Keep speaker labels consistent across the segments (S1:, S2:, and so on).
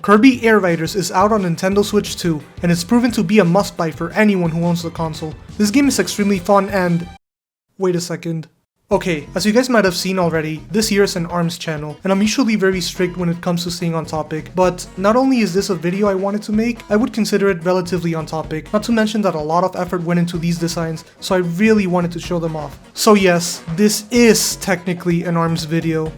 S1: Kirby Air Riders is out on Nintendo Switch 2, and it's proven to be a must-buy for anyone who owns the console. This game is extremely fun and... wait a second. Okay, as you guys might have seen already, this year is an ARMS channel, and I'm usually very strict when it comes to staying on topic, but not only is this a video I wanted to make, I would consider it relatively on topic, not to mention that a lot of effort went into these designs, so I really wanted to show them off. So yes, this is technically an ARMS video.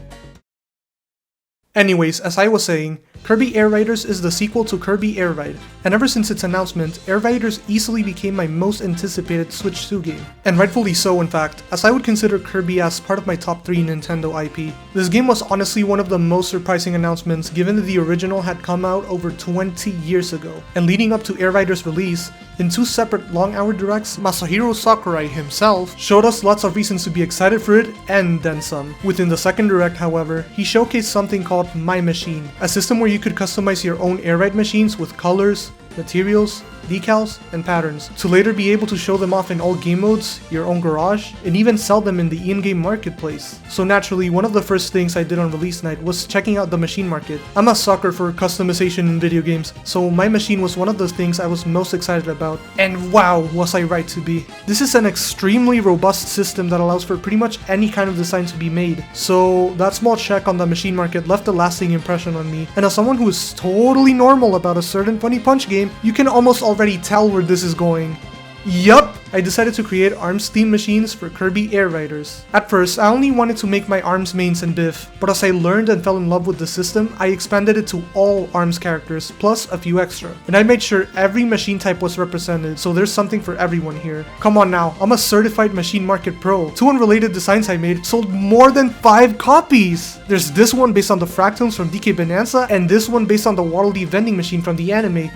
S1: Anyways, as I was saying, Kirby Air Riders is the sequel to Kirby Air Ride, and ever since its announcement, Air Riders easily became my most anticipated Switch 2 game. And rightfully so, in fact, as I would consider Kirby as part of my top 3 Nintendo IP. This game was honestly one of the most surprising announcements given that the original had come out over 20 years ago. And leading up to Air Riders' release, in 2 separate long-hour directs, Masahiro Sakurai himself showed us lots of reasons to be excited for it, and then some. Within the second direct, however, he showcased something called My Machine, a system where you could customize your own air ride machines with colors, materials, decals, and patterns, to later be able to show them off in all game modes, your own garage, and even sell them in the in-game marketplace. So naturally, one of the first things I did on release night was checking out the machine market. I'm a sucker for customization in video games, so My Machine was one of those things I was most excited about, and wow, was I right to be. This is an extremely robust system that allows for pretty much any kind of design to be made, so that small check on the machine market left a lasting impression on me, and as someone who is totally normal about a certain Funny Punch game, you can almost already tell where this is going. Yup! I decided to create ARMS themed machines for Kirby Air Riders. At first, I only wanted to make my ARMS mains and Biff, but as I learned and fell in love with the system, I expanded it to all ARMS characters, plus a few extra. And I made sure every machine type was represented, so there's something for everyone here. Come on now, I'm a certified machine market pro. 2 unrelated designs I made sold more than 5 copies! There's this one based on the Fractums from DK Bonanza, and this one based on the Waddle Dee vending machine from the anime.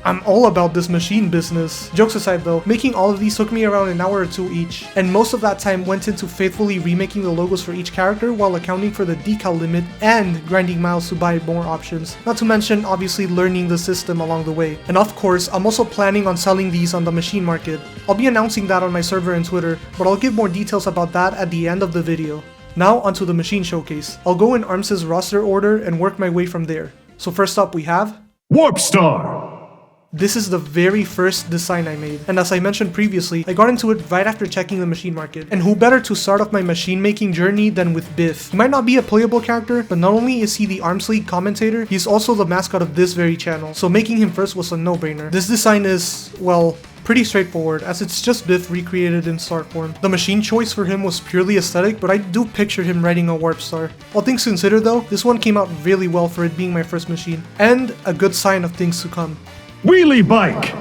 S1: I'm all about this machine business. Jokes aside though, making all of these took me around an hour or 2 each, and most of that time went into faithfully remaking the logos for each character while accounting for the decal limit and grinding miles to buy more options. Not to mention obviously learning the system along the way. And of course, I'm also planning on selling these on the machine market. I'll be announcing that on my server and Twitter, but I'll give more details about that at the end of the video. Now onto the machine showcase. I'll go in ARMS' roster order and work my way from there. So first up we have
S2: Warp Star!
S1: This is the very first design I made, and as I mentioned previously, I got into it right after checking the machine market. And who better to start off my machine making journey than with Biff. He might not be a playable character, but not only is he the ARMS League commentator, he's also the mascot of this very channel, so making him first was a no-brainer. This design is, well, pretty straightforward, as it's just Biff recreated in star form. The machine choice for him was purely aesthetic, but I do picture him riding a Warp Star. All things considered though, this one came out really well for it being my first machine, and a good sign of things to come.
S2: Wheelie Bike!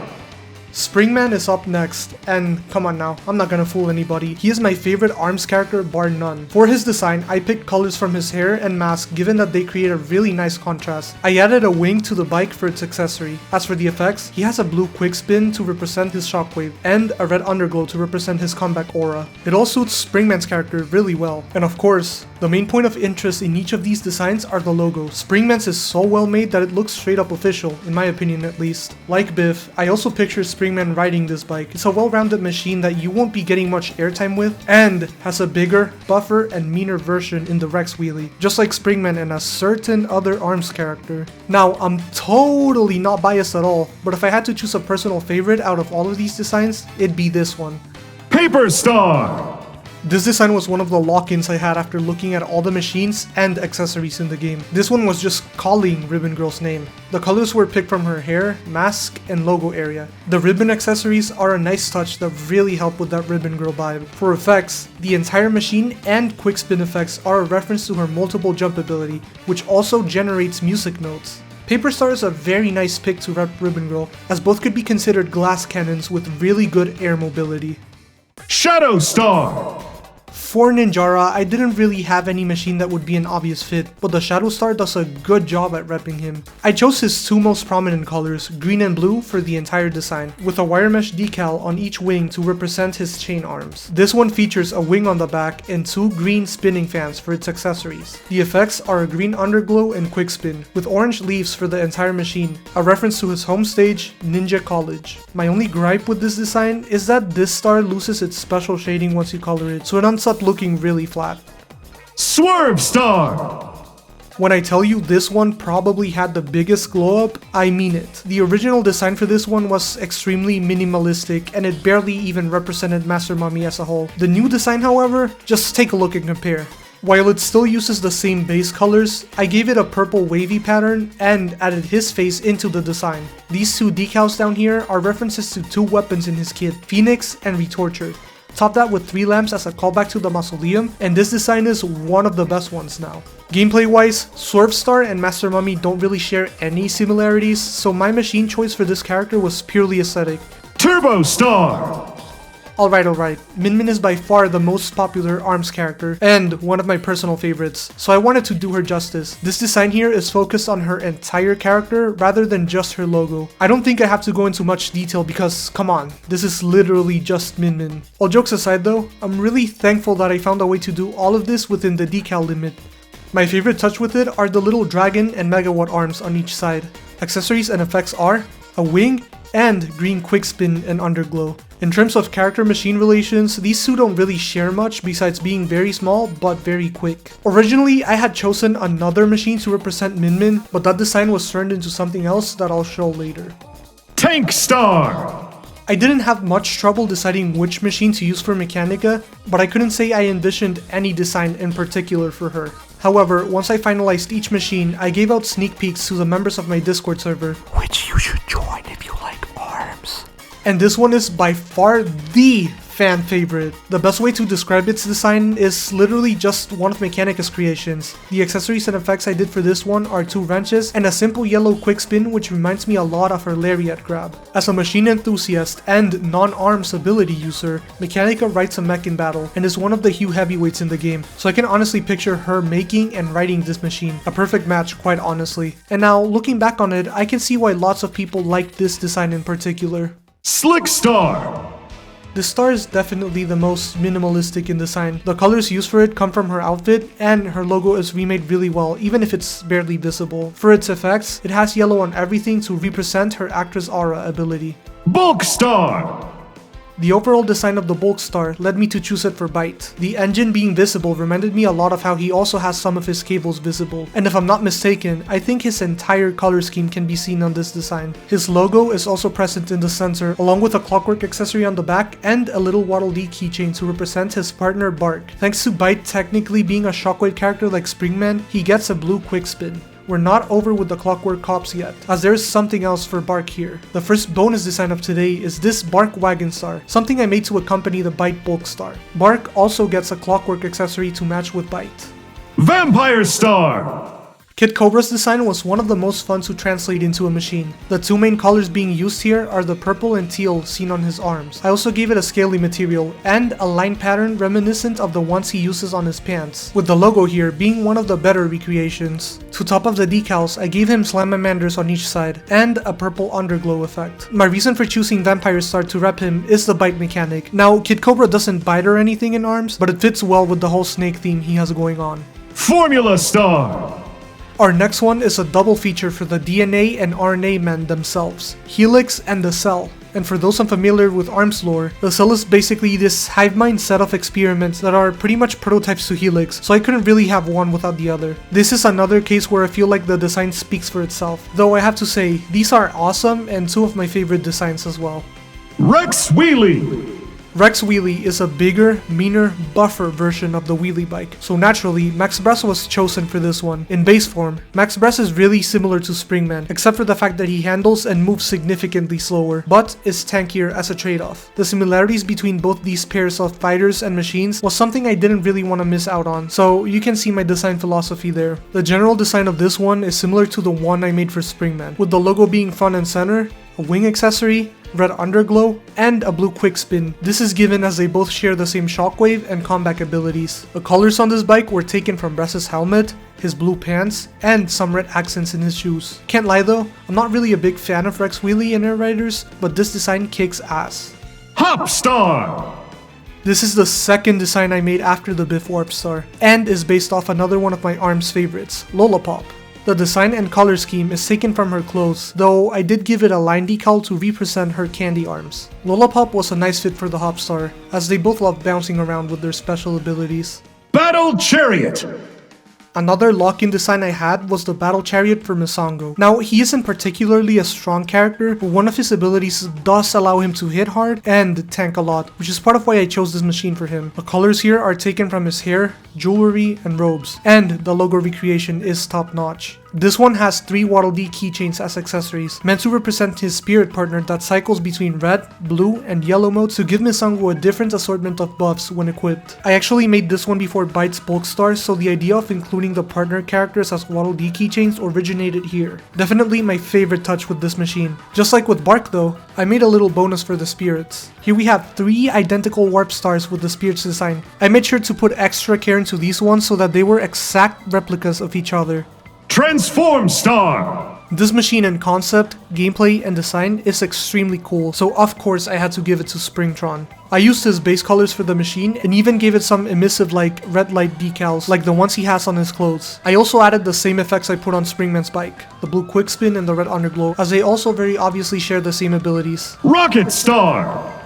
S1: Springman is up next, and come on now, I'm not gonna fool anybody. He is my favorite ARMS character bar none. For his design, I picked colors from his hair and mask given that they create a really nice contrast. I added a wing to the bike for its accessory. As for the effects, he has a blue quick spin to represent his shockwave, and a red underglow to represent his comeback aura. It all suits Springman's character really well. And of course, the main point of interest in each of these designs are the logos. Springman's is so well made that it looks straight up official, in my opinion at least. Like Biff, I also picture Springman riding this bike. It's a well-rounded machine that you won't be getting much airtime with, and has a bigger, buffer, and meaner version in the Rex wheelie, just like Springman and a certain other ARMS character. Now, I'm totally not biased at all, but if I had to choose a personal favorite out of all of these designs, it'd be this one.
S2: Paper Star!
S1: This design was one of the lock-ins I had after looking at all the machines and accessories in the game. This one was just calling Ribbon Girl's name. The colors were picked from her hair, mask, and logo area. The ribbon accessories are a nice touch that really help with that Ribbon Girl vibe. For effects, the entire machine and quick spin effects are a reference to her multiple jump ability, which also generates music notes. Paper Star is a very nice pick to rep Ribbon Girl, as both could be considered glass cannons with really good air mobility.
S2: Shadow Star!
S1: For Ninjara, I didn't really have any machine that would be an obvious fit, but the Shadow Star does a good job at repping him. I chose his two most prominent colors, green and blue, for the entire design, with a wire mesh decal on each wing to represent his chain arms. This one features a wing on the back and two green spinning fans for its accessories. The effects are a green underglow and quick spin, with orange leaves for the entire machine, a reference to his home stage, Ninja College. My only gripe with this design is that this star loses its special shading once you color it, so it ends up looking really flat.
S2: Swerve Star!
S1: When I tell you this one probably had the biggest glow up, I mean it. The original design for this one was extremely minimalistic and it barely even represented Master Mummy as a whole. The new design, however, just take a look and compare. While it still uses the same base colors, I gave it a purple wavy pattern and added his face into the design. These two decals down here are references to two weapons in his kit, Phoenix and Retorture. Top that with 3 lamps as a callback to the mausoleum, and this design is one of the best ones now. Gameplay wise, Swerve Star and Master Mummy don't really share any similarities, so my machine choice for this character was purely aesthetic.
S2: Turbo Star!
S1: Alright, Min Min is by far the most popular ARMS character, and one of my personal favorites, so I wanted to do her justice. This design here is focused on her entire character rather than just her logo. I don't think I have to go into much detail because, come on, this is literally just Min Min. All jokes aside though, I'm really thankful that I found a way to do all of this within the decal limit. My favorite touch with it are the little dragon and megawatt arms on each side. Accessories and effects are a wing and green quick spin and underglow. In terms of character machine relations, these two don't really share much besides being very small but very quick. Originally, I had chosen another machine to represent Min Min, but that design was turned into something else that I'll show later.
S2: Tank Star!
S1: I didn't have much trouble deciding which machine to use for Mechanica, but I couldn't say I envisioned any design in particular for her. However, once I finalized each machine, I gave out sneak peeks to the members of my Discord server, which you should join if you like ARMS. And this one is by far the fan favorite. The best way to describe its design is literally just one of Mechanica's creations. The accessories and effects I did for this one are 2 wrenches and a simple yellow quick spin, which reminds me a lot of her lariat grab. As a machine enthusiast and non-ARMS ability user, Mechanica writes a mech in battle and is one of the Hugh heavyweights in the game, so I can honestly picture her making and riding this machine. A perfect match, quite honestly. And now, looking back on it, I can see why lots of people liked this design in particular.
S2: Slick Star!
S1: This star is definitely the most minimalistic in design. The colors used for it come from her outfit, and her logo is remade really well, even if it's barely visible. For its effects, it has yellow on everything to represent her actress aura ability.
S2: Bulk Star!
S1: The overall design of the Bulk Star led me to choose it for Bite. The engine being visible reminded me a lot of how he also has some of his cables visible, and if I'm not mistaken, I think his entire color scheme can be seen on this design. His logo is also present in the center, along with a clockwork accessory on the back and a little Waddle Dee keychain to represent his partner Bark. Thanks to Bite technically being a Shockwave character like Springman, he gets a blue quick spin. We're not over with the Clockwork Cops yet, as there's something else for Bark here. The first bonus design of today is this Bark Wagon Star, something I made to accompany the Bite Bulk Star. Bark also gets a Clockwork accessory to match with Bite.
S2: Vampire Star!
S1: Kid Cobra's design was one of the most fun to translate into a machine. The 2 main colors being used here are the purple and teal seen on his arms. I also gave it a scaly material and a line pattern reminiscent of the ones he uses on his pants, with the logo here being one of the better recreations. To top up the decals, I gave him Slamamanders on each side and a purple underglow effect. My reason for choosing Vampire Star to rep him is the bite mechanic. Now, Kid Cobra doesn't bite or anything in ARMS, but it fits well with the whole snake theme he has going on.
S2: Formula Star!
S1: Our next one is a double feature for the DNA and RNA men themselves, Helix and the Cell. And for those unfamiliar with ARMS lore, the Cell is basically this hive mind set of experiments that are pretty much prototypes to Helix, so I couldn't really have one without the other. This is another case where I feel like the design speaks for itself, though I have to say, these are awesome and 2 of my favorite designs as well.
S2: Rex Wheelie!
S1: Rex Wheelie is a bigger, meaner, buffer version of the wheelie bike, so naturally, Max Brass was chosen for this one. In base form, Max Brass is really similar to Springman, except for the fact that he handles and moves significantly slower, but is tankier as a trade-off. The similarities between both these pairs of fighters and machines was something I didn't really want to miss out on, so you can see my design philosophy there. The general design of this one is similar to the one I made for Springman, with the logo being front and center, a wing accessory, red underglow, and a blue quick spin. This is given as they both share the same shockwave and comeback abilities. The colors on this bike were taken from Bress's helmet, his blue pants, and some red accents in his shoes. Can't lie though, I'm not really a big fan of Rex Wheelie in Air Riders, but this design kicks ass.
S2: Hop Star!
S1: This is the second design I made after the Biff Warp Star, and is based off another one of my ARMS favorites, Lollapop. The design and color scheme is taken from her clothes, though I did give it a line decal to represent her candy arms. Lollapop was a nice fit for the Hop Star, as they both love bouncing around with their special abilities.
S2: Battle Chariot!
S1: Another lock-in design I had was the Battle Chariot for Misango. Now, he isn't particularly a strong character, but one of his abilities does allow him to hit hard and tank a lot, which is part of why I chose this machine for him. The colors here are taken from his hair, jewelry, and robes, and the logo recreation is top-notch. This one has 3 Waddle Dee keychains as accessories, meant to represent his spirit partner that cycles between red, blue, and yellow modes to give Misango a different assortment of buffs when equipped. I actually made this one before Byte's Bulk Stars, so the idea of including the partner characters as Waddle Dee keychains originated here. Definitely my favorite touch with this machine. Just like with Bark though, I made a little bonus for the spirits. Here we have 3 identical warp stars with the spirits design. I made sure to put extra care into these ones so that they were exact replicas of each other.
S2: Transform Star!
S1: This machine in concept, gameplay, and design is extremely cool, so of course I had to give it to Springtron. I used his base colors for the machine and even gave it some emissive like red light decals like the ones he has on his clothes. I also added the same effects I put on Springman's bike, the blue quick spin and the red underglow, as they also very obviously share the same abilities.
S2: Rocket Star!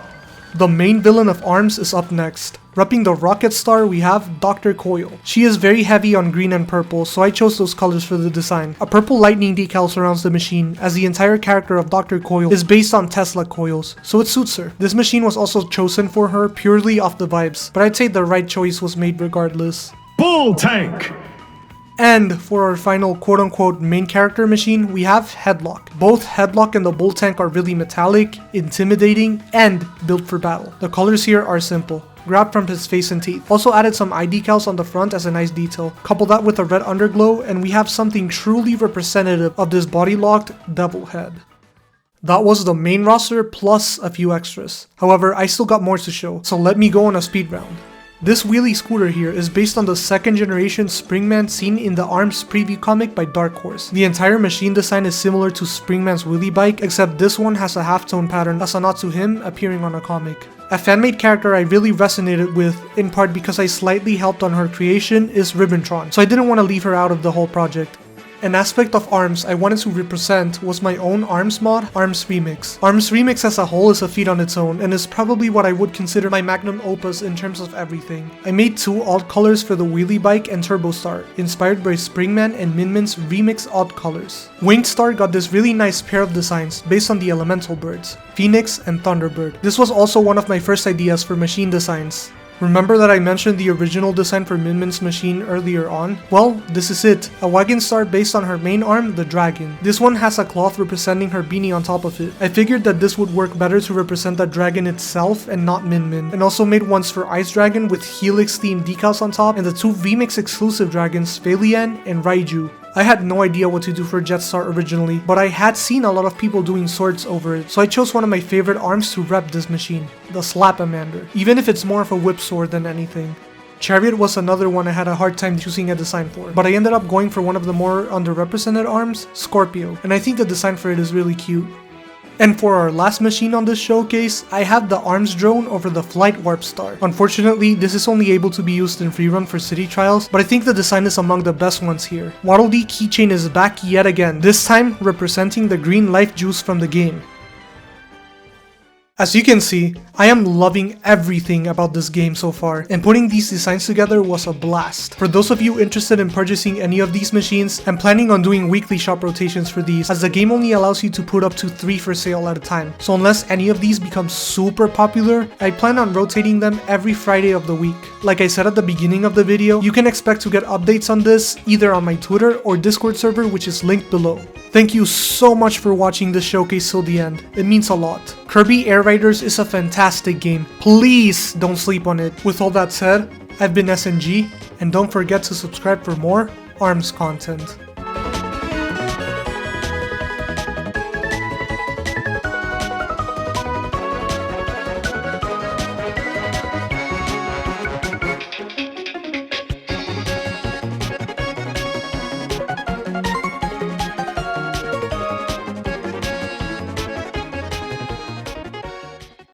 S1: The main villain of ARMS is up next. Repping the Rocket Star, we have Dr. Coil. She is very heavy on green and purple, so I chose those colors for the design. A purple lightning decal surrounds the machine, as the entire character of Dr. Coil is based on Tesla coils, so it suits her. This machine was also chosen for her purely off the vibes, but I'd say the right choice was made regardless.
S2: Bull Tank!
S1: And for our final quote-unquote main character machine, we have Headlock. Both Headlock and the Bull Tank are really metallic, intimidating, and built for battle. The colors here are simple, grabbed from his face and teeth. Also added some eye decals on the front as a nice detail. Couple that with a red underglow and we have something truly representative of this body-locked devil head. That was the main roster plus a few extras. However, I still got more to show, so let me go on a speed round. This wheelie scooter here is based on the 2nd generation Springman seen in the ARMS preview comic by Dark Horse. The entire machine design is similar to Springman's wheelie bike, except this one has a halftone pattern as a nod to him appearing on a comic. A fan-made character I really resonated with, in part because I slightly helped on her creation, is Ribbon-Tron, so I didn't want to leave her out of the whole project. An aspect of ARMS I wanted to represent was my own ARMS mod, ARMS Remix. ARMS Remix as a whole is a feat on its own, and is probably what I would consider my magnum opus in terms of everything. I made 2 alt colors for the wheelie bike and Turbo Star, inspired by Springman and Minmin's remix alt colors. Winged Star got this really nice pair of designs based on the elemental birds, Phoenix and Thunderbird. This was also one of my first ideas for machine designs. Remember that I mentioned the original design for Minmin's machine earlier on? Well, this is it. A wagon star based on her main arm, the dragon. This one has a cloth representing her beanie on top of it. I figured that this would work better to represent the dragon itself and not Minmin, and also made ones for Ice Dragon with Helix themed decals on top and the 2 remix exclusive dragons, Phalian and Raiju. I had no idea what to do for Jetstar originally, but I had seen a lot of people doing swords over it, so I chose one of my favorite arms to rep this machine, the Slap-A-Mander, even if it's more of a whip sword than anything. Chariot was another one I had a hard time choosing a design for, but I ended up going for one of the more underrepresented arms, Scorpio, and I think the design for it is really cute. And for our last machine on this showcase, I have the ARMS drone over the Flight Warp Star. Unfortunately, this is only able to be used in free run for city trials, but I think the design is among the best ones here. Waddle Dee keychain is back yet again, this time representing the green life juice from the game. As you can see, I am loving everything about this game so far, and putting these designs together was a blast. For those of you interested in purchasing any of these machines, I'm planning on doing weekly shop rotations for these, as the game only allows you to put up to 3 for sale at a time. So unless any of these become super popular, I plan on rotating them every Friday of the week. Like I said at the beginning of the video, you can expect to get updates on this either on my Twitter or Discord server, which is linked below. Thank you so much for watching this showcase till the end, it means a lot. Kirby Air Riders is a fantastic game, please don't sleep on it. With all that said, I've been SNG, and don't forget to subscribe for more ARMS content.